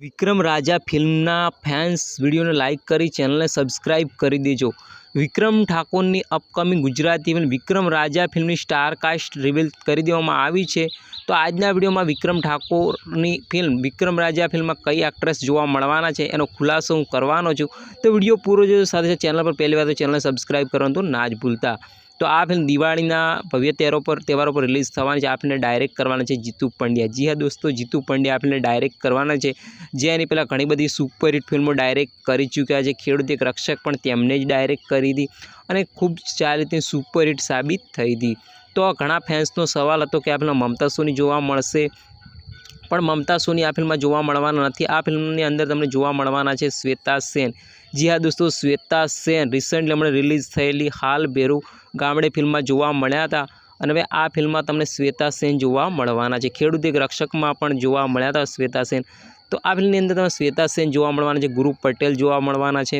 વિક્રમ રાજા ફિલ્મના ફેન્સ વિડીયોને લાઇક કરી ચેનલને સબસ્ક્રાઇબ કરી દેજો। વિક્રમ ઠાકોરની અપકમિંગ ગુજરાતી ફિલ્મ વિક્રમ રાજા ફિલ્મની સ્ટાર કાસ્ટ રિવીલ કરી દેવામાં આવી છે। તો આજના વિડીયોમાં વિક્રમ ઠાકોરની ફિલ્મ વિક્રમ રાજા ફિલ્મમાં કઈ એક્ટ્રેસ જોવા મળવાના છે એનો ખુલાસો હું કરવાનો છું। તો વિડીયો પૂરો જોજો, સાથે ચેનલ પર પહેલી વાર તો ચેનલને સબસ્ક્રાઇબ કરવાનું તો ના જ ભૂલતા। તો આ ફિલ્મ દિવાળીના ભવ્ય તહેવારો પર રિલીઝ થવાની છે। આ ફિલ્મને ડાયરેક્ટ કરવાના છે જીતુ પંડ્યા। જી હા દોસ્તો, જીતુ પંડ્યા આ ફિલ્મને ડાયરેક્ટ કરવાના છે, જે એની પહેલાં ઘણી બધી સુપરહિટ ફિલ્મો ડાયરેક્ટ કરી ચૂક્યા છે। ખેડૂત એક રક્ષક પણ તેમને જ ડાયરેક્ટ કરી હતી અને ખૂબ સારી રીતે સુપરહિટ સાબિત થઈ હતી। તો ઘણા ફેન્સનો સવાલ હતો કે આ ફિલ્મ મમતા સોની જોવા મળશે, પણ મમતા સોની આ ફિલ્મમાં જોવા મળવાના નથી। આ ફિલ્મની અંદર તમને જોવા મળવાના છે શ્વેતા સેન। જી હા દોસ્તો, શ્વેતા સેન રિસેન્ટલી હમણાં રિલીઝ થયેલી હાલ બેરુ ગામડે ફિલ્મમાં જોવા મળ્યા હતા અને હવે આ ફિલ્મમાં તમને શ્વેતા સેન જોવા મળવાના છે। ખેડૂત એક રક્ષકમાં પણ જોવા મળ્યા હતા શ્વેતા સેન। તો આ ફિલ્મની અંદર તમે શ્વેતા સેન જોવા મળવાના છે, ગુરુ પટેલ જોવા મળવાના છે,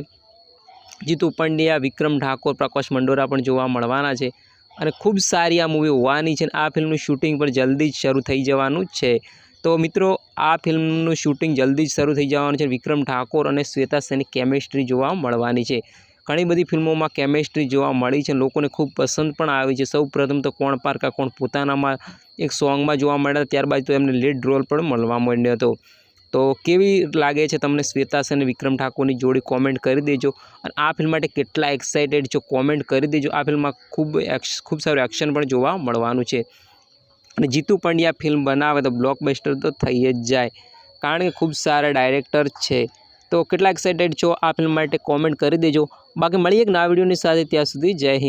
જીતુ પંડ્યા, વિક્રમ ઠાકોર, પ્રકાશ મંડોરા પણ જોવા મળવાના છે અને ખૂબ સારી આ મૂવી હોવાની છે। આ ફિલ્મનું શૂટિંગ પણ જલ્દી જ શરૂ થઈ જવાનું છે। તો મિત્રો, આ ફિલ્મનું શૂટિંગ જલ્દી જ શરૂ થઈ જવાનું છે। વિક્રમ ઠાકોર અને શ્વેતા સેનની કેમિસ્ટ્રી જોવા મળવાની છે। ઘણી બધી ફિલ્મોમાં કેમિસ્ટ્રી જોવા મળી છે, લોકોને ખૂબ પસંદ પણ આવી છે। સૌ પ્રથમ તો કોણ પારકા કોણ પોતાનામાં એક સોંગમાં જોવા મળ્યા હતા, ત્યારબાદ તો એમને લીડ રોલ પણ મળવા મળ્યો હતો। તો કેવી લાગે છે તમને શ્વેતા સેન અને વિક્રમ ઠાકોરની જોડી, કોમેન્ટ કરી દેજો। અને આ ફિલ્મ માટે કેટલા એક્સાઇટેડ છો કોમેન્ટ કરી દેજો। આ ફિલ્મમાં ખૂબ સારું એક્શન પણ જોવા મળવાનું છે અને જીતુ પંડ્યા ફિલ્મ બનાવે તો બ્લોકબસ્ટર તો થઈ જ જાય, કારણ કે ખૂબ સારા ડાયરેક્ટર છે। તો કેટલા એક્સાઇટેડ છો આ ફિલ્મ માટે કોમેન્ટ કરી દેજો। બાકી મળીએ એક નવા વિડીયોની સાથે, ત્યાં સુધી જય હિન્દ।